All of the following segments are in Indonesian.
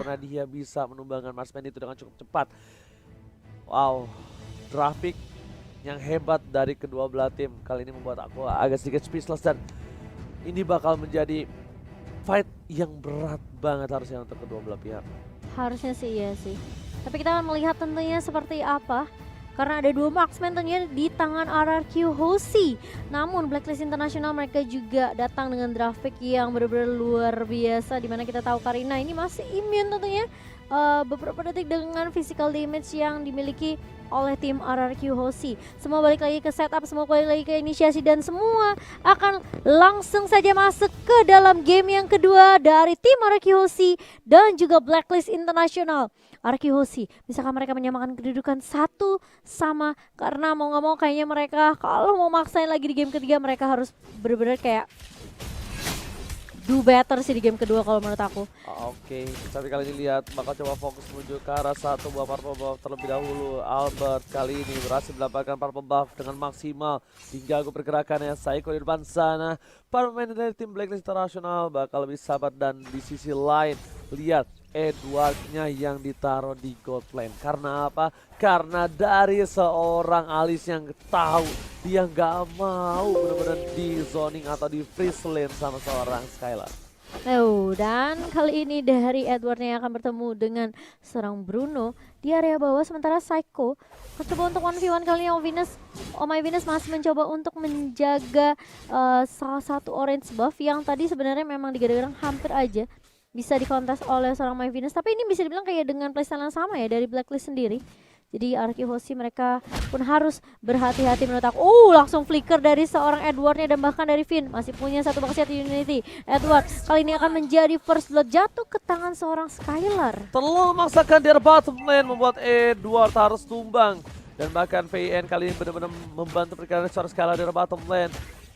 bagaimana dia bisa menumbangkan marksman itu dengan cukup cepat. Wow, draft pick yang hebat dari kedua belah tim kali ini membuat aku agak sedikit speechless, dan ini bakal menjadi fight yang berat banget harusnya untuk kedua belah pihak. Harusnya sih iya sih. Tapi kita akan melihat tentunya seperti apa. Karena ada 2 marksman tentunya di tangan RRQ Hoshi. Namun Blacklist International mereka juga datang dengan draft pick yang benar-benar luar biasa. Dimana kita tahu Karina ini masih immune tentunya. Beberapa detik dengan physical damage yang dimiliki oleh tim RRQ Hoshi. Semua balik lagi ke setup, semua balik lagi ke inisiasi, dan semua akan langsung saja masuk ke dalam game yang kedua dari tim RRQ Hoshi dan juga Blacklist International. RRQ Hoshi, bisakah mereka menyamakan kedudukan satu sama? Karena mau nggak mau kayaknya mereka kalau mau maksain lagi di game ketiga mereka harus bener-bener kayak do better sih di game kedua kalau menurut aku. Oke, tapi kali ini lihat bakal coba fokus menuju ke arah satu buah purple buff terlebih dahulu. Albert kali ini berhasil mendapatkan purple buff dengan maksimal. Hingga pergerakannya Saiko di depan sana. Para pemain dari tim Blacklist International bakal lebih sabar, dan di sisi lain lihat Edwardnya yang ditaruh di gold lane. Karena apa? Karena dari seorang Alice yang tahu dia nggak mau benar-benar di zoning atau di freeze lane sama seorang Skylar. Dan kali ini dari Edwardnya akan bertemu dengan seorang Bruno di area bawah, sementara Psycho mencoba untuk 1v1 kali ini. Oh My Venus masih mencoba untuk menjaga salah satu orange buff yang tadi sebenarnya memang digadang-gadang hampir aja bisa dikontes oleh seorang My Venus, tapi ini bisa dibilang kayak dengan playstyle yang sama ya dari Blacklist sendiri. Jadi RRQ Hoshi mereka pun harus berhati-hati menurut aku. Langsung flicker dari seorang Edwardnya dan bahkan dari Finn. Masih punya satu maksiat Unity. Edward kali ini akan menjadi first blood jatuh ke tangan seorang Skylar. Terlalu memaksakan di bottom lane membuat Edward harus tumbang. Dan bahkan VN kali ini benar-benar membantu pergerakan seorang Skylar di bottom lane.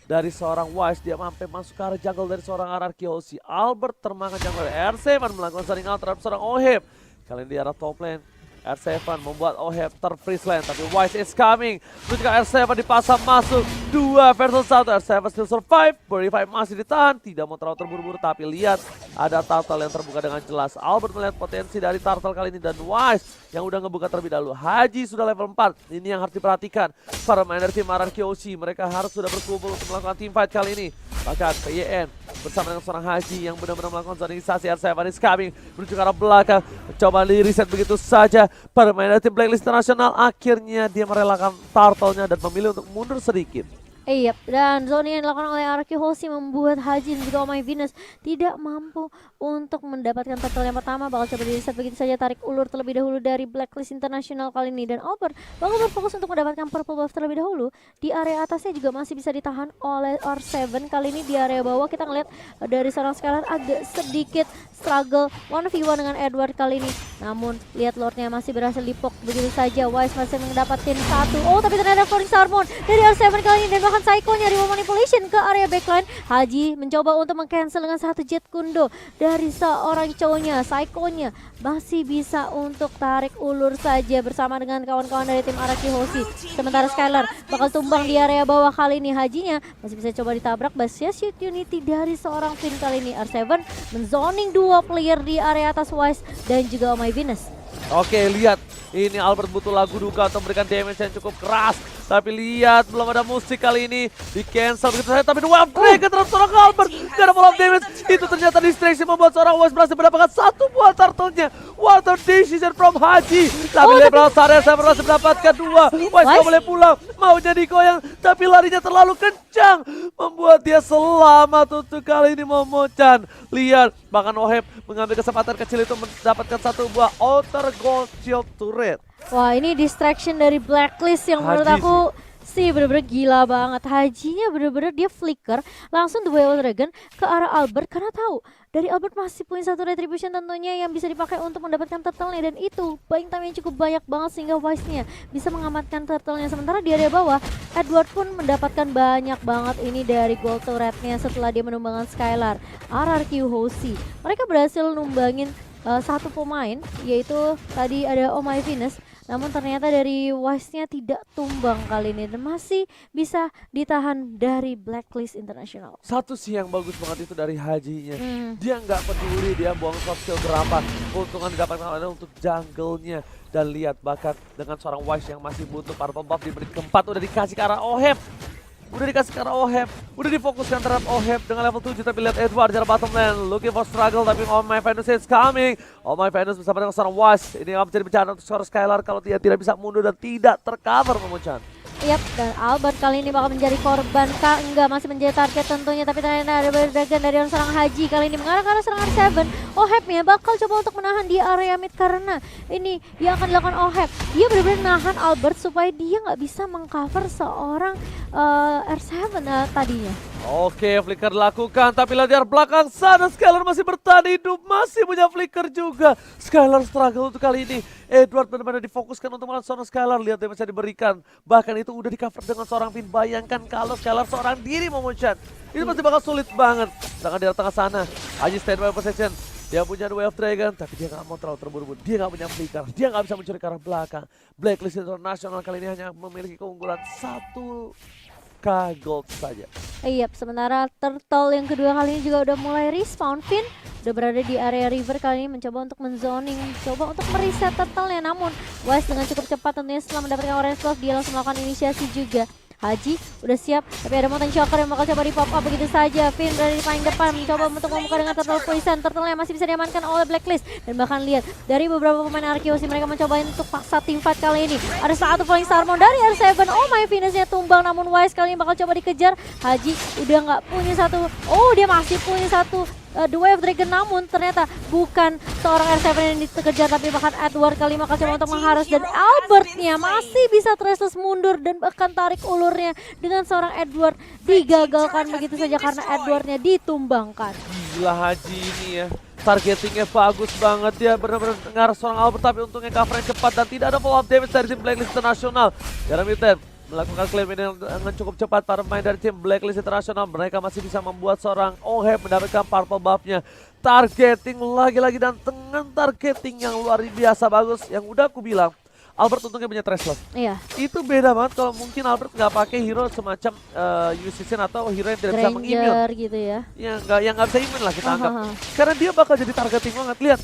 Dari seorang Wise, dia mampu masuk ke arah jungle dari seorang RRQ Hoshi. Albert termakan jungle dari R7 melakukan saring out terhadap seorang Oheb. Kali ini di arah top lane, R7 membuat Oheb terfreeze lane, tapi Wise is coming. Ketika R7 dipasang masuk 2 versus 1, R7 still survive. Purify masih ditahan, tidak mau terlalu terburu-buru, tapi lihat ada turtle yang terbuka dengan jelas. Albert melihat potensi dari turtle kali ini, dan Wise yang udah ngebuka terlebih dahulu. Haji sudah level 4, ini yang harus diperhatikan. Para pemain dari tim RRQ Hoshi, mereka harus sudah berkumpul untuk melakukan team fight kali ini. Bahkan PYN bersama dengan seorang Haji yang benar-benar melakukan zoningisasi. R7 is coming menuju ke arah belakang, coba di reset begitu saja. Para pemain dari tim Blacklist International akhirnya dia merelakan turtle-nya dan memilih untuk mundur sedikit. Iya, dan zone yang dilakukan oleh RRQ Hoshi membuat Haji dan juga Oh My Venus tidak mampu untuk mendapatkan turtle yang pertama. Bakal coba di reset begitu saja, tarik ulur terlebih dahulu dari Blacklist International kali ini. Dan Albert bakal berfokus untuk mendapatkan purple buff terlebih dahulu. Di area atasnya juga masih bisa ditahan oleh R7. Kali ini di area bawah kita ngeliat dari seorang Skylar agak sedikit struggle 1v1 dengan Edward kali ini. Namun lihat Lordnya masih berhasil dipok begitu saja. Wise masih mendapatkan satu. Tapi ternyata Falling Sarmon dari R7 kali ini, dan bahkan Psycho nyari manipulation ke area backline. Haji mencoba untuk meng-cancel dengan satu jet kundo dari seorang cowoknya. Psycho-nya masih bisa untuk tarik ulur saja bersama dengan kawan-kawan dari tim RRQ Hoshi. Sementara Skylar bakal tumbang di area bawah kali ini. Hajinya masih bisa coba ditabrak, Basia shoot Unity dari seorang Finn kali ini. R7 menzoning 2 player di area atas Wise dan juga Oh My Venus. Oke, lihat ini Albert butuh lagu duka untuk memberikan damage yang cukup keras. Tapi lihat belum ada musik kali ini, di cancel begitu saja. Tapi Wave Dragon terhadap seorang Albert, gak ada follow up damage. Itu ternyata distraction membuat seorang Wise berhasil mendapatkan satu buah turtle-nya. What a decision from Haji. Tapi level Sarah saya berhasil mendapatkan 2. Wise gak boleh pulang, mau jadi goyang, tapi larinya terlalu kencang membuat dia selamat untuk kali ini Momo-chan. Lihat, bahkan Oheb mengambil kesempatan kecil itu mendapatkan satu buah outer gold shield turret. Wah, ini distraction dari Blacklist yang menurut aku sih bener-bener gila banget. Hajinya bener-bener dia flicker langsung The Wild Dragon ke arah Albert, karena tahu dari Albert masih punya satu retribution tentunya yang bisa dipakai untuk mendapatkan turtle-nya, dan itu buying time yang cukup banyak banget sehingga Wise-nya bisa mengamankan turtle-nya. Sementara di area bawah Edward pun mendapatkan banyak banget ini dari gold turret-nya setelah dia menumbangkan Skylar. RRQ Hoshi mereka berhasil numbangin satu pemain, yaitu tadi ada Oh My Venus. Namun ternyata dari Wise-nya tidak tumbang kali ini dan masih bisa ditahan dari Blacklist International. Satu sih yang bagus banget itu dari Hajinya. Hmm. Dia nggak peduli dia buang soft skill berapa. Keuntungan didapatkan adalah untuk jungle-nya. Dan lihat bahkan dengan seorang Wise yang masih butuh purple buff di menit keempat udah dikasih ke arah Oheb. Udah dikasih ke arah Oheb, udah difokuskan terhadap Oheb dengan level 7, tapi lihat Edward jalan bottom lane, looking for struggle, tapi Oh My Venus is coming. Oh My Venus bersama dengan seorang Wise, ini akan menjadi bencana untuk seorang Skylar kalau dia tidak bisa mundur dan tidak tercover Momochan. Yap, dan Albert kali ini bakal menjadi korban kah? Enggak, masih menjadi target tentunya. Tapi ternyata ada Dragon dari seorang Haji kali ini mengarah ke arah serangan R7. Oheb-nya bakal coba untuk menahan di area mid karena ini yang akan dilakukan Oheb. Dia benar-benar nahan Albert supaya dia nggak bisa mengcover seorang R7 tadinya. Oke, flicker dilakukan, tapi lihat di belakang sana Skylar masih bertahan hidup, masih punya flicker juga. Skylar struggle untuk kali ini. Edward benar-benar difokuskan untuk melawan seorang Skylar, lihat dia bisa diberikan. Bahkan itu udah di cover dengan seorang Finn. Bayangkan kalau Skylar seorang diri Momochan, itu pasti bakal sulit banget. Sedangkan di tengah sana, Haji standby possession. Dia punya Wave Dragon, tapi dia nggak mau terlalu terburu-buru. Dia nggak punya flicker, dia nggak bisa mencuri ke arah belakang. Blacklist International kali ini hanya memiliki keunggulan 1k gold saja. Iya, sementara Turtle yang kedua kali ini juga udah mulai respawn. Finn udah berada di area river kali ini mencoba untuk menzoning, coba untuk mereset Turtle-nya. Namun Wise dengan cukup cepat tentunya setelah mendapatkan orange buff, dia langsung melakukan inisiasi juga. Haji udah siap, tapi ada Mountain Shocker yang bakal coba di pop up begitu saja. Finn berada di paling depan, mencoba untuk membuka dengan Turtle Poison. Turtle yang masih bisa diamankan oleh Blacklist. Dan bahkan lihat, dari beberapa pemain Arkeos mereka mencoba untuk paksa tim fight kali ini. Ada satu Falling Starmon dari R7. Oh My Venus-nya tumbang, namun Wise kali ini bakal coba dikejar. Haji udah nggak punya satu, oh dia masih punya satu The Wave Dragon, namun ternyata bukan seorang R7 yang dikejar, tapi bahkan Edward kali ini bakal coba untuk mengharus. Dan Albertnya masih bisa traceless mundur dan bahkan tarik ulurnya dengan seorang Edward digagalkan begitu saja karena Edwardnya ditumbangkan. Gila Haji ini ya, targetingnya bagus banget, dia benar-benar ngarah seorang Albert, tapi untungnya covernya cepat dan tidak ada follow up damage dari tim Blacklist International. Jeremy Ten melakukan claim ini dengan cukup cepat. Para pemain dari tim Blacklist International, mereka masih bisa membuat seorang Oheb mendapatkan purple buff-nya. Targeting lagi-lagi dan dengan targeting yang luar biasa bagus, yang udah aku bilang Albert untungnya punya Traceless. Iya. Itu beda banget kalau mungkin Albert nggak pakai hero semacam Usison atau hero yang tidak bisa mengimmune. Granger gitu ya. Yang nggak bisa immune lah kita anggap. Karena dia bakal jadi targeting banget. Lihat,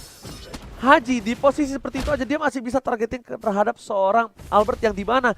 Haji di posisi seperti itu aja dia masih bisa targeting terhadap seorang Albert yang di mana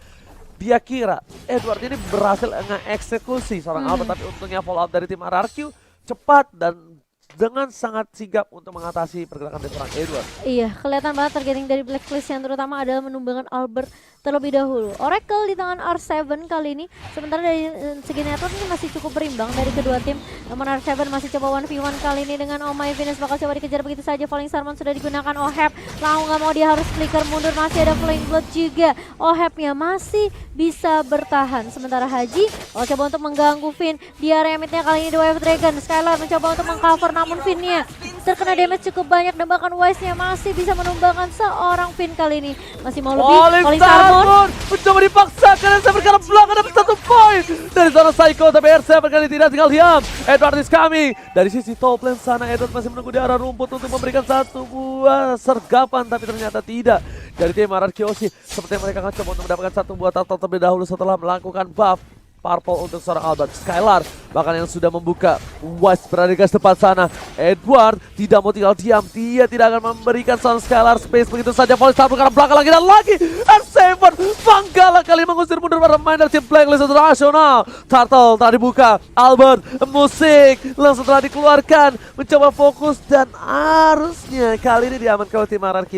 dia kira Edward ini berhasil nge-eksekusi seorang Albert, tapi untungnya follow up dari tim RRQ cepat dan dengan sangat sigap untuk mengatasi pergerakan dari seorang Edward. Iya, kelihatan banget targeting dari Blacklist yang terutama adalah menumbangkan Albert terlebih dahulu. Oracle di tangan R7 kali ini, sementara dari segi network ini masih cukup berimbang dari kedua tim. Namun R7 masih coba 1v1 kali ini dengan Oh My Venus, bakal coba dikejar begitu saja. Falling Starmon sudah digunakan. Oheb mau nggak mau dia harus flicker mundur, masih ada Flame Blood juga. Ohebnya masih bisa bertahan. Sementara Haji coba untuk mengganggu Finn di area midnya kali ini. The Wave Dragon, Skylar mencoba untuk mengcover, namun Finn-nya terkena damage cukup banyak dan bahkan Wise-nya masih bisa menumbangkan seorang Finn kali ini. Masih mau lebih. Falling Starmon mencoba dipaksakan dan sampai ke belakang dapat 1 poin dari seorang Psycho, tapi R7 kali tidak tinggal diam. Edward is coming dari sisi top lane sana. Edward masih menunggu di arah rumput untuk memberikan satu buah sergapan, tapi ternyata tidak dari tim RRQ. Seperti mereka akan coba untuk mendapatkan satu buah turtle terlebih dahulu setelah melakukan buff purple untuk seorang Albert. Skylar bahkan yang sudah membuka. Wise berada di tempat sana. Edward tidak mau tinggal diam, dia tidak akan memberikan seorang Skylar space begitu saja. Falling Star bergerak belakang lagi dan lagi. R7 Panggala kali mengusir mundur para pemain dari tim Blacklist International. Turtle telah dibuka. Albert musik langsung telah dikeluarkan, mencoba fokus dan harusnya kali ini diamankan oleh tim RRQ.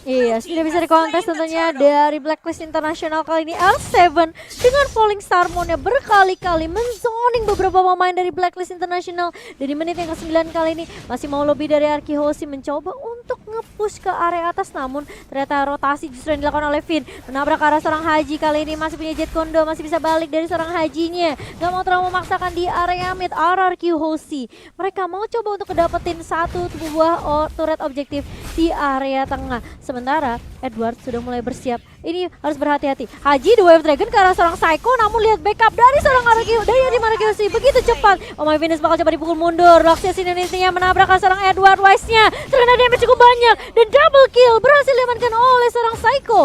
Iya, sudah bisa dikontes tentunya dari Blacklist International kali ini. R7 dengan Falling Starmon-nya berkali-kali menzoning beberapa pemain dari Blacklist International. Dari menit yang ke-9 kali ini masih mau lebih dari Arki Hoshi mencoba untuk nge-push ke area atas, namun ternyata rotasi justru yang dilakukan oleh Finn. Menabrak ke arah seorang Haji kali ini, masih punya Jet Kondo, masih bisa balik dari seorang Hajinya. Gak mau terlalu memaksakan di area mid RRQ Hoshi. Mereka mau coba untuk kedapetin satu buah turret objektif di area tengah. Sementara Edward sudah mulai bersiap ini harus berhati-hati. Haji the Wave Dragon ke arah seorang Psycho, namun lihat backup dari seorang Arakiyoshi begitu cepat. Oh my Venus bakal coba dipukul mundur. Roxas Indonesia menabrak ke seorang Edward Wise-nya. Terkena damage cukup banyak dan double kill berhasil diamankan oleh seorang Psycho.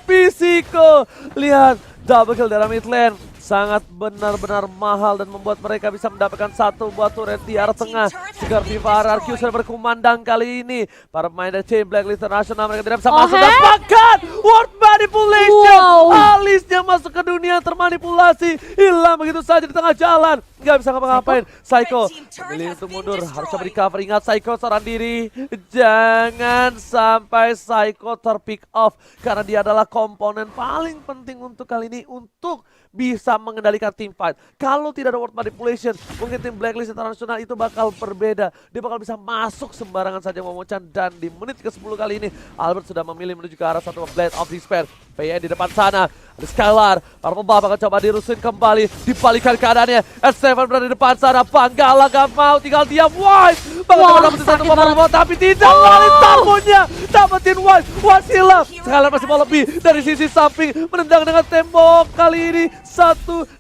Pisiko. Lihat double kill dari mid lane. Sangat benar-benar mahal dan membuat mereka bisa mendapatkan satu buah turret di arah tengah. Segar Viva RRQ sudah berkumandang kali ini. Para pemain dari tim Blacklist International mereka tidak bisa masuk dan bahkan World Manipulation. Alisnya masuk ke dunia termanipulasi. Hilang begitu saja di tengah jalan. Nggak bisa ngapa-ngapain. Psycho memilih untuk mundur. Harus coba recover. Ingat Psycho seorang diri. Jangan sampai Psycho terpick off. Karena dia adalah komponen paling penting untuk kali ini. Untuk bisa mengendalikan team fight. Kalau tidak ada World Manipulation, mungkin tim Blacklist International itu bakal berbeda. Dia bakal bisa masuk sembarangan saja Momochan. Dan di menit ke-10 kali ini, Albert sudah memilih menuju ke arah satu Blade of Despair. PN di depan sana, ada Skylar. Para pembalap akan coba dirusuin kembali. Dibalikan keadaannya. S7 berada di depan sana. Panggala gak mau, tinggal diam. Wise bakal dapetin satu pembalap, tapi tidak. Wise tamunya dapetin Wise. Wise hilang. Skylar masih mau lebih dari sisi samping. Menendang dengan tembok kali ini. 1-1.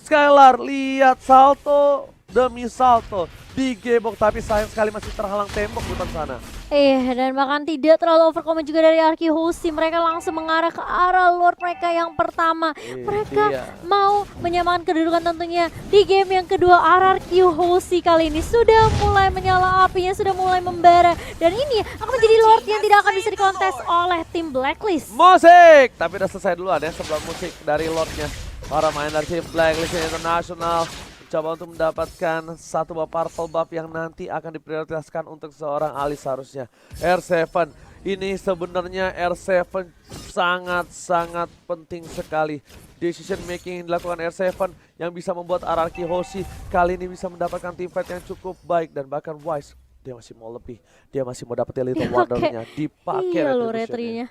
Skylar lihat salto demi salto digebok, tapi sayang sekali masih terhalang tembok di depan sana. Dan bahkan tidak terlalu overcommit juga dari Arkihoshi. Mereka langsung mengarah ke arah Lord mereka yang pertama. Mereka mau menyamakan kedudukan tentunya di game yang kedua. Arkihoshi kali ini sudah mulai menyala apinya, sudah mulai membara. Dan ini akan menjadi Lord yang tidak akan bisa dikontes oleh tim Blacklist. Musik! Tapi udah selesai duluan ya sebelum musik dari Lordnya. Para main dari tim Blacklist International coba untuk mendapatkan satu buah purple buff yang nanti akan diprioritaskan untuk seorang Alice harusnya. R7 ini sebenarnya R7 sangat-sangat penting sekali. Decision making yang dilakukan R7 yang bisa membuat Arkihoshi kali ini bisa mendapatkan team fight yang cukup baik. Dan bahkan Wise dia masih mau lebih, dia masih mau dapetin Little Wonder-nya dipakai retribution-nya.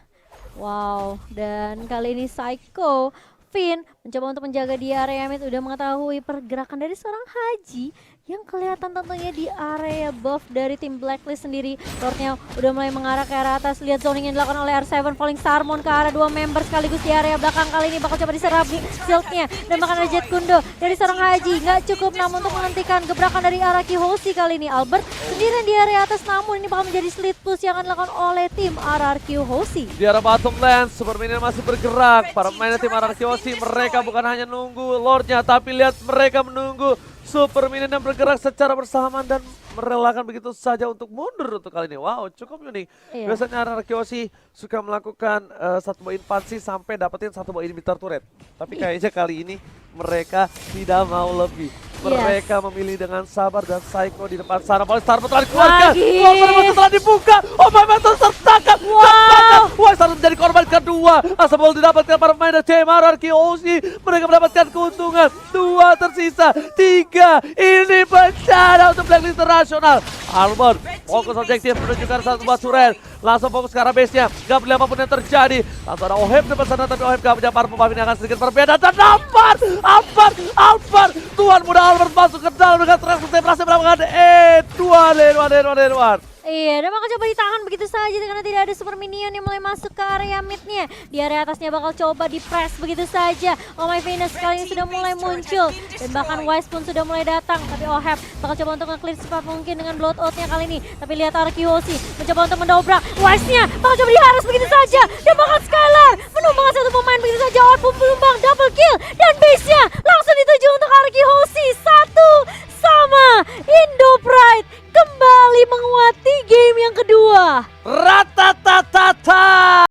Wow, dan kali ini Psycho Finn mencoba untuk menjaga di area mid, udah mengetahui pergerakan dari seorang Haji yang kelihatan tentunya di area buff dari tim Blacklist sendiri. Lordnya udah mulai mengarah ke arah atas. Lihat zoning yang dilakukan oleh R7 Falling Starmon ke arah dua member sekaligus di area belakang. Kali ini bakal coba diserap shieldnya dan bahkan ada Jet Kundo dari seorang Haji. Nggak cukup namun untuk menghentikan gebrakan dari Arkihoshi kali ini. Albert sendirian di area atas, namun ini bakal menjadi split push yang akan dilakukan oleh tim Arkihoshi. Di arah bottom lane, Super Minion masih bergerak. Para pemain tim Arkihoshi mereka bukan hanya nunggu Lordnya, tapi lihat mereka menunggu Super Minion yang bergerak secara bersamaan dan merelakan begitu saja untuk mundur untuk kali ini. Wow, cukup unik. Biasanya Arkihoshi suka melakukan satu buah invasi sampai dapetin satu buah inhibitor turret. Tapi kayaknya kali ini mereka tidak mau lebih. Mereka memilih dengan sabar dan Psycho di depan sana. Falling Starmon telah dikeluarkan. Wall telah dibuka. Oh my God, tertangkap. Wah, harus menjadi korban kedua. Asal boleh didapatkan para pemain dari tim Arkihoshi. Mereka mendapatkan keuntungan. 2 tersisa. 3. Ini bencana untuk Blacklist International. Albert fokus objektif menunjukkan satu buah turret. Langsung fokus ke arah base-nya. Gak peduli apapun yang terjadi. Langsung ada Oheb di depan sana, tapi Oheb gak punya para pemain ini akan sedikit berbeda. Dan Albert. Tuan muda Albert masuk ke dalam dengan terakhir berhasil mendapatkan Edward. Dan bakal coba ditahan begitu saja karena tidak ada Super Minion yang mulai masuk ke area midnya. Di area atasnya bakal coba di press begitu saja. Oh my Venus kali ini sudah mulai muncul dan bahkan Wise pun sudah mulai datang. Tapi Oheb bakal coba untuk nge-clear cepat mungkin dengan blowout-nya kali ini. Tapi lihat Arkihoshi mencoba untuk mendobrak Wise-nya, bakal coba diharas begitu saja. Dan bahkan Skylar menumbangkan satu pemain begitu saja. Oheb pun menumbang double kill dan base-nya